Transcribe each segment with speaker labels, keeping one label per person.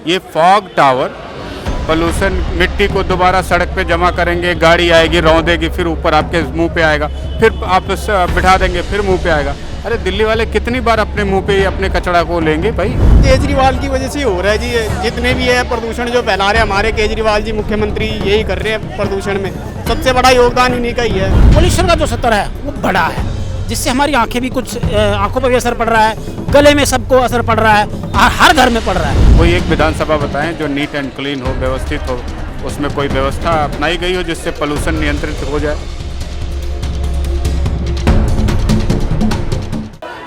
Speaker 1: ये fog tower pollution, मिट्टी को दोबारा सड़क पे जमा करेंगे, गाड़ी आएगी रौंदेगी, फिर ऊपर आपके मुंह पे आएगा, फिर आप बिठा देंगे, फिर मुंह पे आएगा। अरे दिल्ली वाले कितनी बार अपने मुंह पे अपने कचरा को लेंगे भाई?
Speaker 2: केजरीवाल की वजह से हो रहा है जी। जितने भी है प्रदूषण जो फैला रहे हैं हमारे केजरीवाल जी मुख्यमंत्री, यही कर रहे हैं प्रदूषण में। सबसे बड़ा योगदान इन्हीं का ही है।
Speaker 3: पोल्यूशन का जो स्तर है वो बड़ा है, जिससे हमारी आंखें भी कुछ आंखों पर भी असर पड़ रहा है, गले में सबको असर पड़ रहा है, हर घर में पड़ रहा है।
Speaker 1: कोई एक विधानसभा बताएं जो नीट एंड क्लीन हो, व्यवस्थित हो, उसमें कोई व्यवस्था अपनाई गई हो जिससे पोल्यूशन नियंत्रित हो जाए।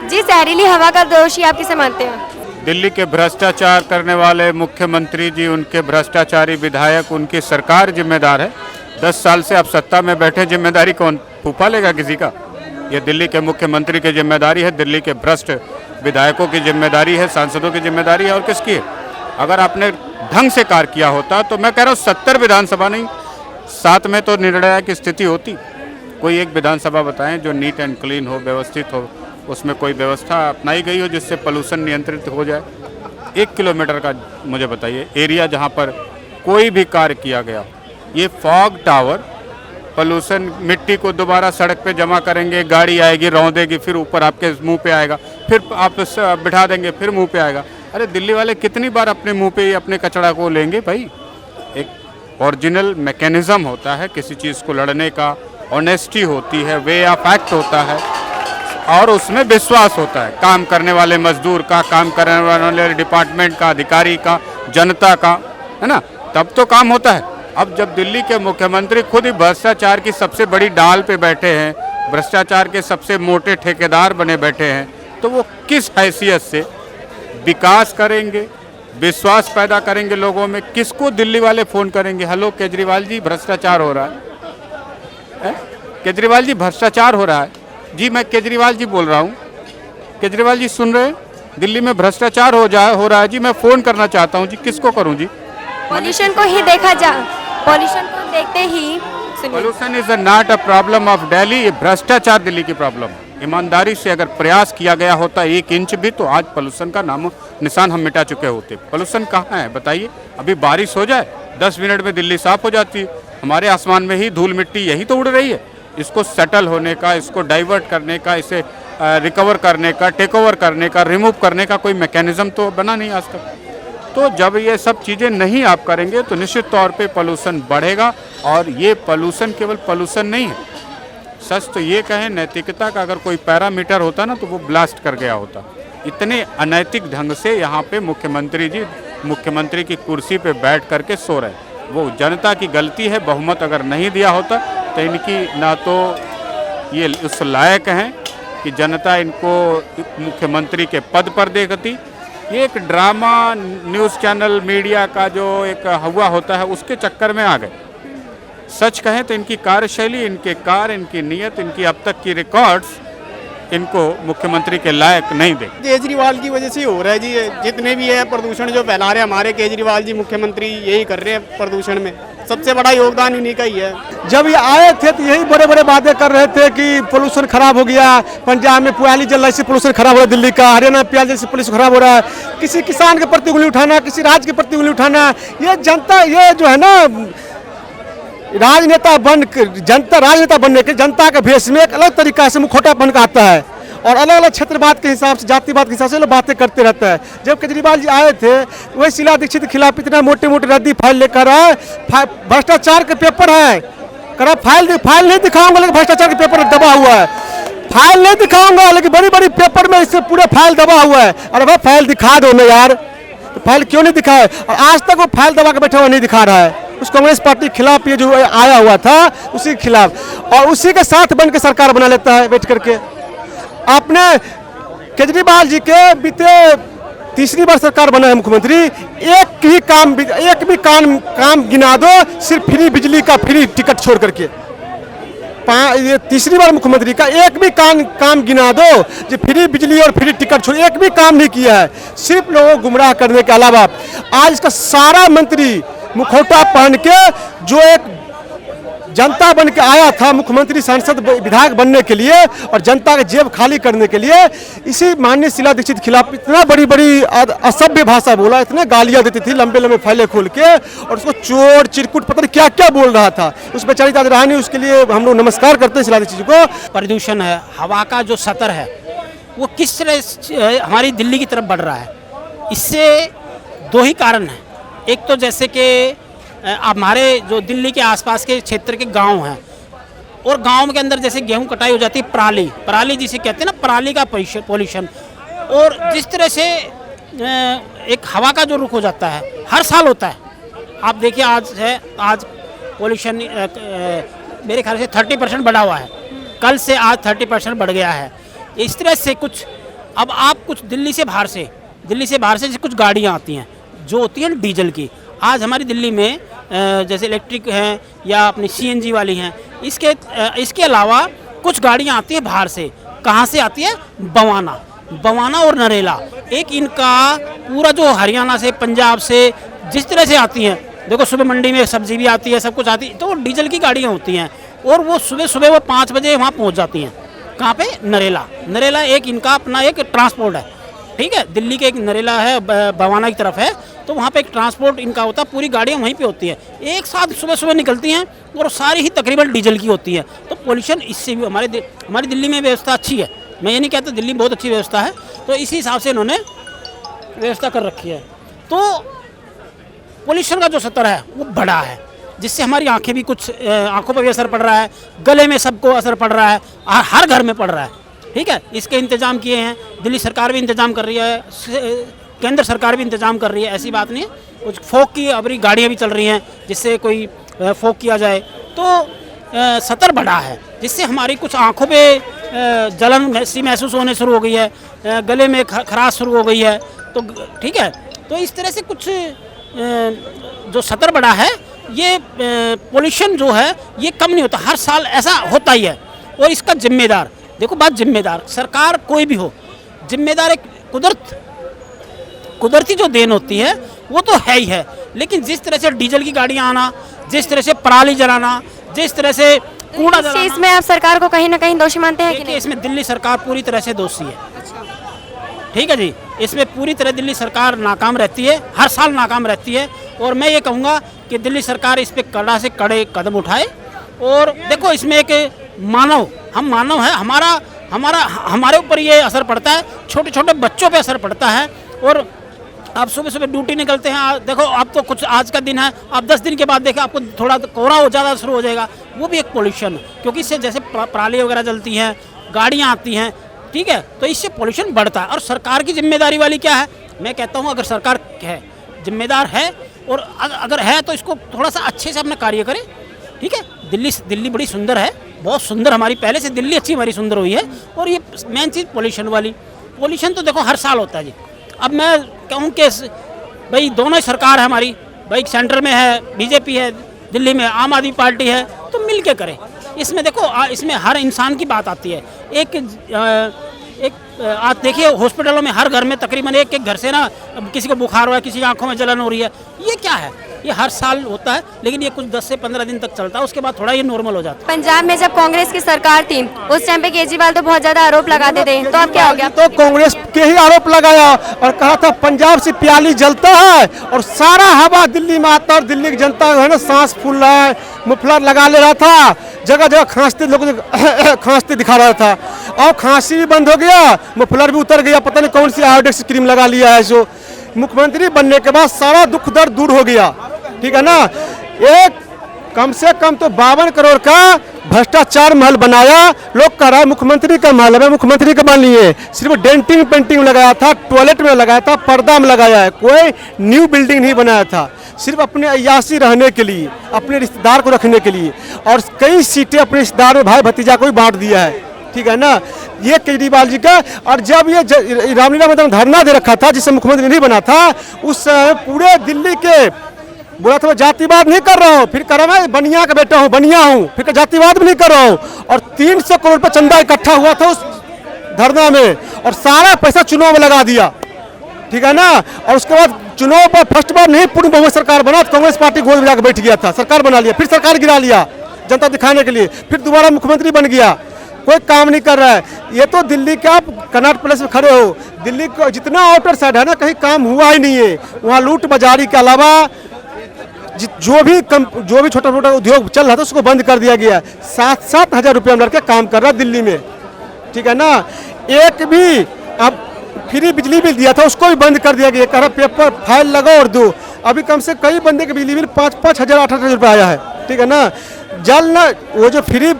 Speaker 4: जी, जहरीली हवा का दोषी आप किसे मानते हैं?
Speaker 1: दिल्ली के भ्रष्टाचार करने वाले मुख्यमंत्री जी, उनके भ्रष्टाचारी विधायक, उनकी सरकार जिम्मेदार है। 10 साल से आप सत्ता में बैठे, जिम्मेदारी कौन फूफा लेगा किसी का? ये दिल्ली के मुख्यमंत्री की जिम्मेदारी है, दिल्ली के भ्रष्ट विधायकों की जिम्मेदारी है, सांसदों की जिम्मेदारी है, और किसकी है? अगर आपने ढंग से कार्य किया होता तो मैं कह रहा हूँ 70 विधानसभा नहीं, 7 में तो निर्णय की स्थिति होती। कोई एक विधानसभा बताएं जो नीट एंड क्लीन हो, व्यवस्थित हो, उसमें कोई व्यवस्था अपनाई गई हो जिससे पोल्यूशन नियंत्रित हो जाए। 1 किलोमीटर का मुझे बताइए एरिया जहाँ पर कोई भी कार्य किया गया। ये फॉग टावर पोल्यूशन, मिट्टी को दोबारा सड़क पे जमा करेंगे, गाड़ी आएगी रौंदेगी, फिर ऊपर आपके मुंह पे आएगा, फिर आप बिठा देंगे, फिर मुंह पे आएगा। अरे दिल्ली वाले कितनी बार अपने मुंह पे अपने कचरा को लेंगे भाई? एक ओरिजिनल मैकेनिज्म होता है किसी चीज़ को लड़ने का, ऑनेस्टी होती है, वे ऑफ एक्ट होता है, और उसमें विश्वास होता है काम करने वाले मजदूर का, काम करने वाले डिपार्टमेंट का, अधिकारी का, जनता का, है ना? तब तो काम होता है। अब जब दिल्ली के मुख्यमंत्री खुद ही भ्रष्टाचार की सबसे बड़ी डाल पे बैठे हैं, भ्रष्टाचार के सबसे मोटे ठेकेदार बने बैठे हैं, तो वो किस हैसियत से विकास करेंगे, विश्वास पैदा करेंगे लोगों में? किसको दिल्ली वाले फ़ोन करेंगे? हेलो केजरीवाल जी, भ्रष्टाचार हो रहा है, केजरीवाल जी भ्रष्टाचार हो रहा है। जी मैं केजरीवाल जी बोल रहा हूँ। केजरीवाल जी सुन रहे हैं? दिल्ली में भ्रष्टाचार हो रहा है जी, मैं फ़ोन करना चाहता हूँ जी। किसको करूँ जी?
Speaker 4: पॉल्यूशन को ही देखा जा, पॉल्यूशन को देखते ही
Speaker 1: pollution is not a problem of Delhi, ये भ्रष्टाचार दिल्ली की प्रॉब्लम है। ईमानदारी से अगर प्रयास किया गया होता 1 इंच भी, तो आज पोल्यूशन का नाम निशान हम मिटा चुके होते। पोल्यूशन कहाँ है बताइए? अभी बारिश हो जाए 10 मिनट में दिल्ली साफ हो जाती है। हमारे आसमान में ही धूल मिट्टी यही तो उड़ रही है। इसको सेटल होने का, इसको डाइवर्ट करने का, इसे रिकवर करने का, टेक ओवर करने का, रिमूव करने का कोई मैकेनिज्म तो बना नहीं आज तक। तो जब ये सब चीज़ें नहीं आप करेंगे तो निश्चित तौर पे पोल्यूशन बढ़ेगा। और ये पोल्यूशन केवल पोल्यूशन नहीं है, सच तो ये कहें नैतिकता का अगर कोई पैरामीटर होता ना तो वो ब्लास्ट कर गया होता। इतने अनैतिक ढंग से यहाँ पे मुख्यमंत्री जी मुख्यमंत्री की कुर्सी पे बैठ करके सो रहे। वो जनता की गलती है, बहुमत अगर नहीं दिया होता तो इनकी ना तो ये उस लायक हैं कि जनता इनको मुख्यमंत्री के पद पर देखती। ये एक ड्रामा न्यूज़ चैनल मीडिया का जो एक हवा होता है उसके चक्कर में आ गए। सच कहें तो इनकी कार्यशैली, इनके कार्य, इनकी नीयत, इनकी अब तक की रिकॉर्ड्स इनको मुख्यमंत्री के लायक नहीं दे।
Speaker 2: केजरीवाल की वजह से हो रहा है जी। जितने भी है प्रदूषण जो फैला रहे हैं हमारे केजरीवाल जी मुख्यमंत्री, यही कर रहे हैं प्रदूषण में। सबसे बड़ा योगदान इन्हीं का ही है।
Speaker 5: जब ये आए थे तो यही बड़े बड़े बातें कर रहे थे कि पोल्यूशन खराब हो गया, पंजाब में पुआली जल रहा है, पोल्यूशन खराब हो रहा है, दिल्ली का, हरियाणा प्याज जैसे पोल्यूशन खराब हो रहा है। किसी किसान के प्रति उंगली उठाना, किसी राज्य के प्रति उंगली उठाना, ये जनता, ये जो है ना राजनेता बनने के जनता के भेष में एक अलग तरीका से मुखौटापन का आता है, और अलग अलग क्षेत्रवाद के हिसाब से, जातिवाद के हिसाब से लोग बातें करते रहता है। जब केजरीवाल जी आए थे वही शीला दीक्षित के खिलाफ इतना मोटे मोटे रद्दी फाइल लेकर आए। भ्रष्टाचार के पेपर है, करा फाइल नहीं दिखाऊंगा लेकिन भ्रष्टाचार के पेपर दबा हुआ है। फाइल नहीं दिखाऊंगा लेकिन बड़ी बड़ी पेपर में इससे पूरे फाइल दबा हुआ है। अरे भाई फाइल दिखा दो ना यार, तो फाइल क्यों नहीं दिखाए? और आज तक वो फाइल दबा के बैठा हुआ नहीं दिखा रहा है। उस कांग्रेस पार्टी के खिलाफ ये जो आया हुआ था उसी के खिलाफ, और उसी के साथ बन के सरकार बना लेता है बैठ करके। आपने केजरीवाल जी के बीते 3री बार सरकार बना है मुख्यमंत्री, एक भी काम गिना दो सिर्फ फ्री बिजली का फ्री टिकट छोड़ करके। ये 3री बार मुख्यमंत्री का एक भी काम गिना दो जो फ्री बिजली और फ्री टिकट छोड़, एक भी काम नहीं किया है, सिर्फ लोगों को गुमराह करने के अलावा। आज इसका सारा मंत्री मुखौटा पहन के जो एक जनता बन के आया था मुख्यमंत्री, सांसद, विधायक बनने के लिए और जनता के जेब खाली करने के लिए। इसी माननीय शीला दीक्षित के खिलाफ इतना बड़ी बड़ी असभ्य भाषा बोला, इतने गालियां देती थी लंबे लंबे फैले खोल के, और उसको चोर चिरकुट पता नहीं क्या क्या बोल रहा था। उस बेचारी आज रानी, उसके लिए हम लोग नमस्कार करते हैं शीला दीक्षित को।
Speaker 3: प्रदूषण है, हवा का जो स्तर है वो किस तरह हमारी दिल्ली की तरफ बढ़ रहा है, इससे दो ही कारण हैं। एक तो जैसे कि हमारे जो दिल्ली के आसपास के क्षेत्र के गांव हैं, और गांव के अंदर जैसे गेहूं कटाई हो जाती है, पराली जिसे कहते हैं ना, पराली का पोल्यूशन, और जिस तरह से एक हवा का जो रुख हो जाता है, हर साल होता है। आप देखिए आज पोल्यूशन मेरे ख्याल से 30% बढ़ा हुआ है, कल से आज 30% बढ़ गया है। इस तरह से कुछ, अब आप कुछ दिल्ली से बाहर से जैसे कुछ गाड़ियाँ आती हैं जो होती हैं डीजल की। आज हमारी दिल्ली में जैसे इलेक्ट्रिक हैं या अपनी CNG वाली हैं, इसके अलावा कुछ गाड़ियाँ आती हैं बाहर से। कहाँ से आती है? बवाना और नरेला। एक इनका पूरा जो हरियाणा से, पंजाब से, जिस तरह से आती हैं, देखो सुबह मंडी में सब्जी भी आती है, सब कुछ आती है, तो वो डीजल की गाड़ियाँ होती हैं, और वो सुबह वो 5 बजे वहाँ पहुँच जाती हैं। कहाँ पे? नरेला एक इनका अपना एक ट्रांसपोर्ट है, ठीक है। दिल्ली के एक नरेला है, बवाना की तरफ है, तो वहाँ पे एक ट्रांसपोर्ट इनका होता है, पूरी गाड़ियाँ वहीं पे होती है, एक साथ सुबह निकलती हैं, और सारी ही तकरीबन डीजल की होती है। तो पोल्यूशन इससे भी हमारी दिल्ली में व्यवस्था अच्छी है, मैं ये नहीं कहता, दिल्ली में बहुत अच्छी व्यवस्था है, तो इसी हिसाब से इन्होंने व्यवस्था कर रखी है। तो पोल्यूशन का जो स्तर है वो बड़ा है, जिससे हमारी आंखें भी कुछ, आंखों पर भी असर पड़ रहा है, गले में सबको असर पड़ रहा है, हर घर में पड़ रहा है, ठीक है। इसके इंतजाम किए हैं, दिल्ली सरकार भी इंतजाम कर रही है, केंद्र सरकार भी इंतजाम कर रही है, ऐसी बात नहीं है। कुछ फोक की अपनी गाड़ियाँ भी चल रही हैं, जिससे कोई फोक किया जाए, तो स्तर बढ़ा है, जिससे हमारी कुछ आंखों पे जलन सी महसूस होने शुरू हो गई है, गले में खराश शुरू हो गई है, तो ठीक है। तो इस तरह से कुछ जो स्तर बढ़ा है, ये पोल्यूशन जो है ये कम नहीं होता, हर साल ऐसा होता ही है। और इसका जिम्मेदार, देखो बात जिम्मेदार, सरकार कोई भी हो, जिम्मेदार एक कुदरती जो देन होती है वो तो है ही है, लेकिन जिस तरह से डीजल की गाड़ियाँ आना, जिस तरह से पराली जलाना, जिस तरह से कूड़ा
Speaker 4: इस चीज में आप सरकार को कहीं ना कहीं दोषी मानते हैं कि नहीं?
Speaker 3: इसमें दिल्ली सरकार पूरी तरह से दोषी है, ठीक है जी। इसमें पूरी तरह दिल्ली सरकार नाकाम रहती है, हर साल नाकाम रहती है, और मैं ये कहूँगा कि दिल्ली सरकार इस पर कड़ा से कड़े कदम उठाए। और देखो इसमें एक हम मानव है, हमारे ऊपर ये असर पड़ता है, छोटे छोटे बच्चों पे असर पड़ता है। और आप सुबह ड्यूटी निकलते हैं, देखो अब तो कुछ आज का दिन है, आप 10 दिन के बाद देखें आपको थोड़ा कोहरा हो ज़्यादा शुरू हो जाएगा, वो भी एक पोल्यूशन, क्योंकि इससे जैसे पराली वगैरह जलती हैं, गाड़ियाँ आती हैं, ठीक है, तो इससे पोल्यूशन बढ़ता है। और सरकार की जिम्मेदारी वाली क्या है? मैं कहता हूँ अगर सरकार है, जिम्मेदार है, और अगर है तो इसको थोड़ा सा अच्छे से अपना कार्य करे, ठीक है। दिल्ली बड़ी सुंदर है, बहुत सुंदर, हमारी पहले से दिल्ली अच्छी हमारी सुंदर हुई है। और ये मेन चीज़ पोल्यूशन तो देखो हर साल होता है जी। अब मैं कहूँ कि भाई दोनों ही सरकार है हमारी, भाई सेंटर में है बीजेपी है, दिल्ली में आम आदमी पार्टी है, तो मिल के करें। इसमें देखो इसमें हर इंसान की बात आती है। एक आप देखिए हॉस्पिटलों में हर घर में तकरीबन एक घर से ना किसी को बुखार हुआ है, किसी की आंखों में जलन हो रही है। ये क्या है? ये हर साल होता है, लेकिन ये कुछ 10 से 15 दिन तक चलता है, उसके बाद थोड़ा ये नॉर्मल हो जाता है।
Speaker 4: पंजाब में जब कांग्रेस की सरकार थी उस टाइम पे केजरीवाल तो बहुत ज्यादा आरोप लगाते थे, तो अब क्या हो गया?
Speaker 5: तो कांग्रेस के ही आरोप लगाया और कहा था पंजाब से प्याली जलता है और सारा हवा दिल्ली में आता, और दिल्ली की जनता है ना सांस फूल रहा है, मुफलर लगा ले रहा था, जगह जगह खांसते लोग खांसते दिखा रहा था, और खांसी भी बंद हो गया, मुफलर भी उतर गया, पता नहीं कौन सी आयोडेक्स क्रीम लगा लिया है। जो मुख्यमंत्री बनने के बाद सारा दुख दर्द दूर हो गया, ठीक है ना। एक कम से कम तो 52 करोड़ का भ्रष्टाचार महल बनाया, लोग कह रहा है मुख्यमंत्री का महल है, मुख्यमंत्री का महल नहीं है, सिर्फ डेंटिंग पेंटिंग लगाया था, टॉयलेट में लगाया था, पर्दा में लगाया है, कोई न्यू बिल्डिंग नहीं बनाया था, सिर्फ अपने अय्यासी रहने के लिए, अपने रिश्तेदार को रखने के लिए, और कई सीटें अपने रिश्तेदार में भाई भतीजा को भी बांट दिया है, ठीक है ना। ये केजरीवाल जी का। और जब ये रामलीला मैदान धरना दे रखा था, जिससे मुख्यमंत्री नहीं बना था, उस पूरे दिल्ली के बोला था जातिवाद नहीं कर रहा हूँ, फिर कर रहा मैं बनिया का बेटा हूँ, बनिया हूँ, फिर जातिवाद भी नहीं कर रहा हूँ। और 300 करोड़ रुपये चंदा इकट्ठा हुआ था उस धरना में, और सारा पैसा चुनाव में लगा दिया, ठीक है ना। और उसके बाद चुनाव पर फर्स्ट बार नहीं पूर्ण बहुमत सरकार बना, तो कांग्रेस पार्टी गोद मिला के बैठ गया था, सरकार बना लिया, फिर सरकार गिरा लिया, जनता दिखाने के लिए, फिर दोबारा मुख्यमंत्री बन गया, कोई काम नहीं कर रहा है। ये तो दिल्ली के आप कनॉट प्लेस में खड़े हो, दिल्ली को जितना आउटर साइड है ना, कहीं काम हुआ ही नहीं है। वहाँ लूट बाजारी के अलावा जो भी छोटा मोटा उद्योग चल रहा था उसको बंद कर दिया गया। 7-7 हज़ार रुपये में लड़के काम कर रहा है दिल्ली में, ठीक है ना। एक भी अब फ्री बिजली बिल दिया था उसको भी बंद कर दिया गया, कह रहा पेपर फाइल लगाओ और दो। अभी कम से कई बंदे के बिजली बिल 5-5 हज़ार 8 हज़ार रुपये आया है, ठीक है ना। जल ना वो जो फ्री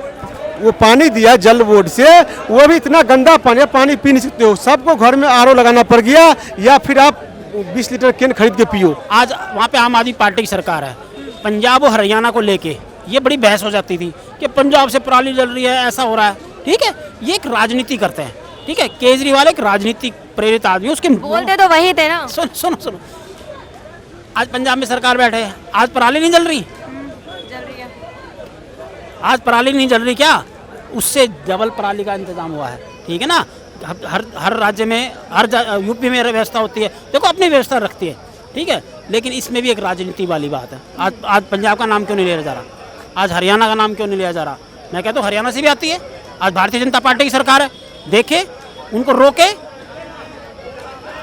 Speaker 5: वो पानी दिया जल बोर्ड से, वो भी इतना गंदा पानी, पानी पी नहीं सकते हो। सबको घर में आरओ लगाना पड़ गया, या फिर आप 20 लीटर कैन खरीद के पियो।
Speaker 3: आज वहाँ पे आम आदमी पार्टी की सरकार है, पंजाब और हरियाणा को लेके ये बड़ी बहस हो जाती थी कि पंजाब से पराली जल रही है, ऐसा हो रहा है, ठीक है। ये एक राजनीति करते हैं, ठीक है। केजरीवाल एक राजनीतिक प्रेरित आदमी, उसके
Speaker 4: बोलते तो वही थे ना।
Speaker 3: सुनो आज पंजाब में सरकार बैठे है, आज पराली नहीं जल रही, आज पराली नहीं जल रही क्या, उससे डबल पराली का इंतजाम हुआ है, ठीक है ना। हर राज्य में, हर यूपी में व्यवस्था होती है, देखो अपनी व्यवस्था रखती है, ठीक है। लेकिन इसमें भी एक राजनीति वाली बात है। आज पंजाब का नाम क्यों नहीं लिया जा रहा, आज हरियाणा का नाम क्यों नहीं लिया जा रहा। मैं कहता हूँ हरियाणा से भी आती है, आज भारतीय जनता पार्टी की सरकार है, देखे उनको रोके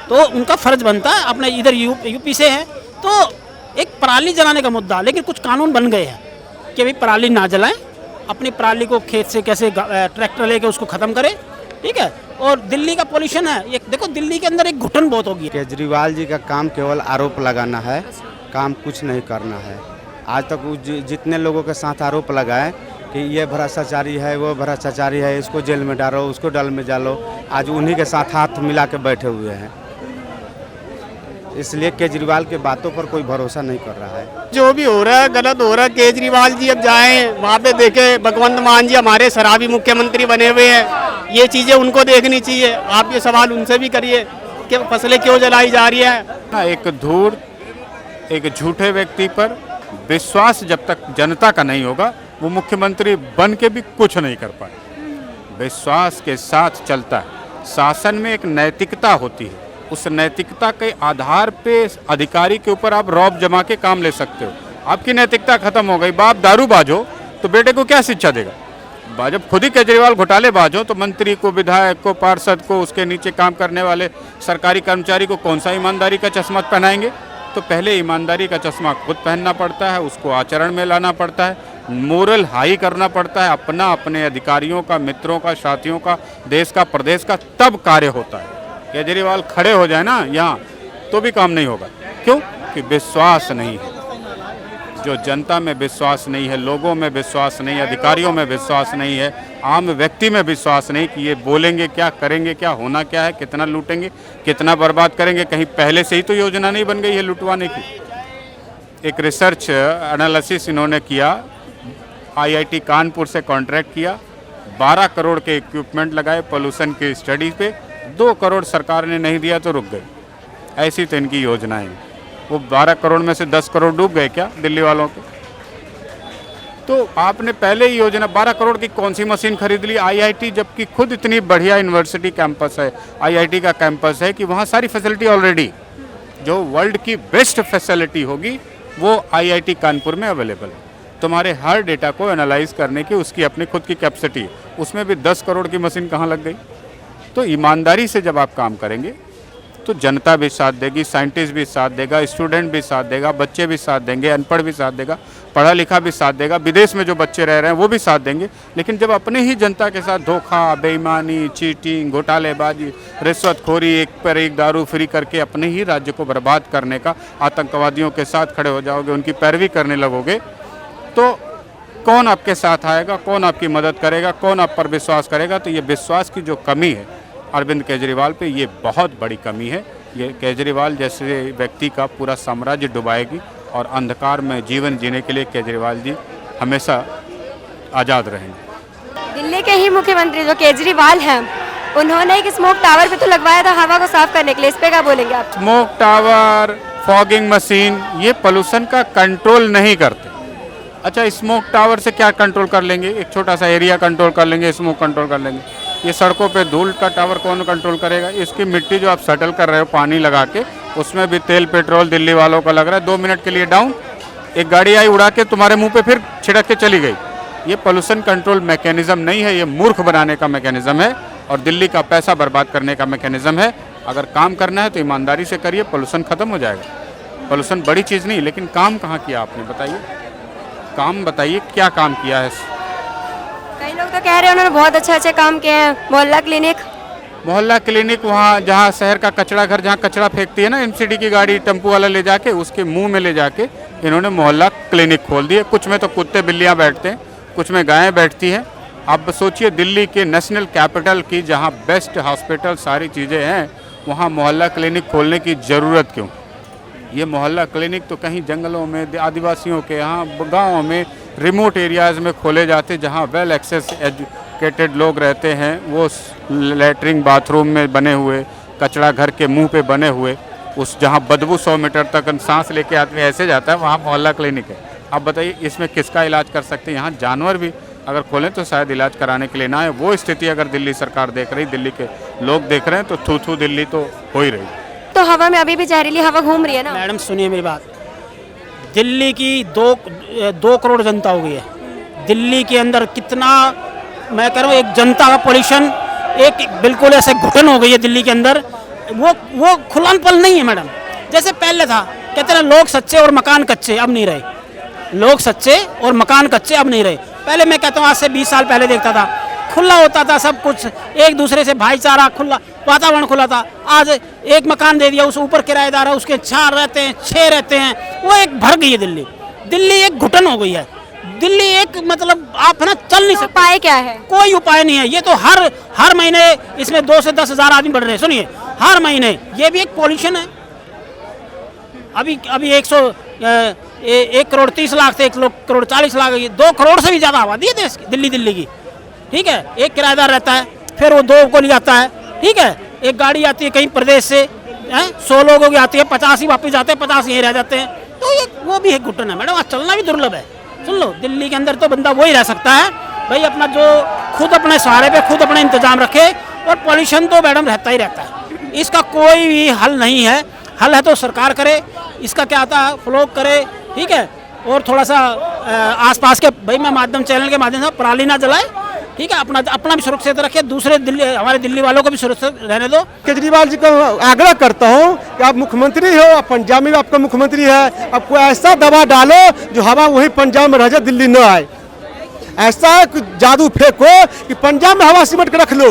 Speaker 3: तो उनका फर्ज बनता है। अपने इधर यूपी से है तो एक पराली जलाने का मुद्दा, लेकिन कुछ कानून बन गए हैं कि भाई पराली ना जलाएं, अपनी पराली को खेत से कैसे ट्रैक्टर लेके उसको ख़त्म करें, ठीक है। और दिल्ली का पॉल्यूशन है, ये देखो दिल्ली के अंदर एक घुटन बहुत होगी।
Speaker 6: केजरीवाल जी का काम केवल आरोप लगाना है, काम कुछ नहीं करना है। आज तक जितने लोगों के साथ आरोप लगाए कि ये भ्रष्टाचारी है, वो भ्रष्टाचारी है, इसको जेल में डालो, उसको डल में डालो, आज उन्हीं के साथ हाथ मिला के बैठे हुए हैं। इसलिए केजरीवाल के बातों पर कोई भरोसा नहीं कर रहा है।
Speaker 2: जो भी हो रहा है गलत हो रहा है। केजरीवाल जी अब जाएं वहाँ पे देखें, भगवंत मान जी हमारे शराबी मुख्यमंत्री बने हुए हैं, ये चीज़ें उनको देखनी चाहिए। आप ये सवाल उनसे भी करिए कि फसलें क्यों जलाई जा रही है।
Speaker 1: एक धूर्त, एक झूठे व्यक्ति पर विश्वास जब तक जनता का नहीं होगा, वो मुख्यमंत्री बन के भी कुछ नहीं कर पाए। विश्वास के साथ चलता है। शासन में एक नैतिकता होती है, उस नैतिकता के आधार पे अधिकारी के ऊपर आप रौब जमा के काम ले सकते हो। आपकी नैतिकता खत्म हो गई, बाप दारूबाज हो तो बेटे को क्या शिक्षा देगा। जब खुद ही केजरीवाल घोटालेबाज हो तो मंत्री को, विधायक को, पार्षद को, उसके नीचे काम करने वाले सरकारी कर्मचारी को कौन सा ईमानदारी का चश्मा पहनाएंगे। तो पहले ईमानदारी का चश्मा खुद पहनना पड़ता है, उसको आचरण में लाना पड़ता है, मोरल हाई करना पड़ता है अपना, अपने अधिकारियों का, मित्रों का, साथियों का, देश का, प्रदेश का, तब कार्य होता है। केजरीवाल खड़े हो जाए ना यहाँ तो भी काम नहीं होगा। क्यों कि विश्वास नहीं है, जो जनता में विश्वास नहीं है, लोगों में विश्वास नहीं है, अधिकारियों में विश्वास नहीं है, आम व्यक्ति में विश्वास नहीं कि ये बोलेंगे क्या, करेंगे क्या, होना क्या है, कितना लूटेंगे, कितना बर्बाद करेंगे। कहीं पहले से ही तो योजना नहीं बन गई है लुटवाने की। एक रिसर्च एनालिसिस इन्होंने किया, IIT कानपुर से कॉन्ट्रैक्ट किया, 12 करोड़ के इक्विपमेंट लगाए पोल्यूशन की स्टडी पे, 2 करोड़ सरकार ने नहीं दिया तो रुक गई। ऐसी तो इनकी योजनाएं हैं। वो 12 करोड़ में से 10 करोड़ डूब गए क्या दिल्ली वालों के। तो आपने पहले ही योजना, 12 करोड़ की कौन सी मशीन खरीद ली। IIT जबकि खुद इतनी बढ़िया यूनिवर्सिटी कैंपस है, IIT का कैंपस है कि वहाँ सारी फैसिलिटी ऑलरेडी, जो वर्ल्ड की बेस्ट फैसिलिटी होगी वो IIT कानपुर में अवेलेबल है। तुम्हारे हर डेटा को एनालाइज करने की उसकी अपनी खुद की कैपेसिटी है, उसमें भी 10 करोड़ की मशीन कहाँ लग गई। तो ईमानदारी से जब आप काम करेंगे तो जनता भी साथ देगी, साइंटिस्ट भी साथ देगा, स्टूडेंट भी साथ देगा, बच्चे भी साथ देंगे, अनपढ़ भी साथ देगा, पढ़ा लिखा भी साथ देगा, विदेश में जो बच्चे रह रहे हैं वो भी साथ देंगे। लेकिन जब अपने ही जनता के साथ धोखा, बेईमानी, चीटिंग, घोटालेबाजी, रिश्वतखोरी, एक पर एक दारू फ्री करके अपने ही राज्य को बर्बाद करने का, आतंकवादियों के साथ खड़े हो जाओगे, उनकी पैरवी करने लगोगे, तो कौन आपके साथ आएगा, कौन आपकी मदद करेगा, कौन आप पर विश्वास करेगा। तो ये विश्वास की जो कमी है अरविंद केजरीवाल पे, ये बहुत बड़ी कमी है। ये केजरीवाल जैसे व्यक्ति का पूरा साम्राज्य डुबाएगी और अंधकार में जीवन जीने के लिए केजरीवाल जी हमेशा आज़ाद रहेंगे।
Speaker 4: दिल्ली के ही मुख्यमंत्री जो केजरीवाल हैं, उन्होंने एक स्मोक टावर पे तो लगवाया था हवा को साफ करने के लिए, इस पे क्या बोलेंगे आप।
Speaker 1: स्मोक टावर, फॉगिंग मशीन, ये पोल्यूशन का कंट्रोल नहीं करते। अच्छा, स्मोक टावर से क्या कंट्रोल कर लेंगे, एक छोटा सा एरिया कंट्रोल कर लेंगे, स्मोक कंट्रोल कर लेंगे। ये सड़कों पे धूल का टावर कौन कंट्रोल करेगा। इसकी मिट्टी जो आप सेटल कर रहे हो पानी लगा के, उसमें भी तेल पेट्रोल दिल्ली वालों का लग रहा है। 2 मिनट के लिए डाउन, एक गाड़ी आई उड़ा के तुम्हारे मुंह पे फिर छिड़क के चली गई। ये पोल्यूशन कंट्रोल मैकेनिज्म नहीं है, ये मूर्ख बनाने का मैकेनिज्म है और दिल्ली का पैसा बर्बाद करने का मैकेनिज्म है। अगर काम करना है तो ईमानदारी से करिए, पोल्यूशन खत्म हो जाएगा। पोल्यूशन बड़ी चीज़ नहीं, लेकिन काम कहाँ किया आपने, बताइए काम बताइए क्या काम किया है।
Speaker 4: कई लोग तो कह रहे हैं उन्होंने बहुत अच्छे काम किए हैं। मोहल्ला क्लिनिक वहाँ जहाँ शहर का कचरा घर जहाँ कचरा फेंकती है ना एमसीडी की गाड़ी टेम्पो वाला ले जाके उसके मुंह में ले जाके इन्होंने मोहल्ला क्लिनिक खोल दिए। कुछ में तो कुत्ते बिल्लियाँ बैठते हैं, कुछ में गायें बैठती हैं। अब सोचिए दिल्ली के नेशनल कैपिटल की जहाँ बेस्ट हॉस्पिटल सारी चीज़ें हैं वहाँ मोहल्ला क्लिनिक खोलने की ज़रूरत क्यों। ये मोहल्ला क्लिनिक तो कहीं जंगलों में आदिवासियों के यहाँ गाँव में रिमोट एरियाज़ में खोले जाते जहाँ वेल एक्सेस एजुकेटेड लोग रहते हैं। वो लैट्रिन बाथरूम में बने हुए, कचरा घर के मुंह पे बने हुए, उस जहाँ बदबू 100 मीटर तक सांस लेके आदमी ऐसे जाता है वहाँ मोहल्ला क्लिनिक है। अब बताइए इसमें किसका इलाज कर सकते हैं। यहाँ जानवर भी अगर खोलें तो शायद इलाज कराने के लिए ना है। वो स्थिति अगर दिल्ली सरकार देख रही, दिल्ली के लोग देख रहे हैं तो थू दिल्ली तो हो ही रही। तो हवा में अभी भी जहरीली हवा घूम रही है ना।
Speaker 3: मैडम सुनिए मेरी बात, दिल्ली की 2 करोड़ जनता हो गई है। दिल्ली के अंदर कितना मैं कह रहा हूँ एक जनता का पॉल्यूशन एक बिल्कुल ऐसे घुटन हो गई है दिल्ली के अंदर। वो खुलापन नहीं है मैडम। जैसे पहले था कहते हैं लोग सच्चे और मकान कच्चे, अब नहीं रहे। लोग सच्चे और मकान कच्चे अब नहीं रहे। पहले मैं कहता हूँ आज से 20 साल पहले देखता था खुला होता था सब कुछ, एक दूसरे से भाईचारा, खुला वातावरण खुला था। आज एक मकान दे दिया, उस ऊपर किराएदार है, उसके 4 रहते हैं 6 रहते हैं, वो एक भर गई है दिल्ली। दिल्ली एक घुटन हो गई है। दिल्ली एक मतलब आप है ना चल नहीं सकते।
Speaker 4: उपाय क्या है? कोई
Speaker 3: उपाय नहीं है। ये तो हर महीने इसमें 2 से 10 हज़ार आदमी बढ़ रहे हैं। सुनिए हर महीने ये भी एक पॉल्यूशन है। अभी 1 करोड़ 30 लाख थे, 1 करोड़ 40 लाख, 2 करोड़ से भी ज़्यादा आबादी है देश की, दिल्ली की। ठीक है, एक किराएदार रहता है, फिर वो 2 को ले जाता है। ठीक है, एक गाड़ी आती है कहीं प्रदेश से 100 लोगों की आती है, 50 ही वापस जाते हैं, 50 यहीं रह जाते हैं। तो ये वो भी एक घुटन है मैडम। आज चलना भी दुर्लभ है। सुन लो, दिल्ली के अंदर तो बंदा वही रह सकता है भाई अपना जो खुद अपने सहारे पे खुद अपना इंतजाम रखे। और पॉल्यूशन तो मैडम रहता ही रहता है, इसका कोई भी हल नहीं है। हल है तो सरकार करे, इसका क्या आता है फ्लॉग करे। ठीक है, और थोड़ा सा आसपास के भाई मैं माध्यम चैनल के माध्यम से पराली ना जलाए। ठीक है, अपना भी सुरक्षित रखे, दूसरे हमारे दिल्ली वालों को भी सुरक्षित रहने दो।
Speaker 5: केजरीवाल जी को आग्रह करता हूँ कि आप मुख्यमंत्री हो, आप पंजाब में भी आपका मुख्यमंत्री है, आप कोई ऐसा दवा डालो जो हवा वही पंजाब में रह जाए, दिल्ली न आए। ऐसा जादू फेंको कि पंजाब में हवा सिमट के रख लो,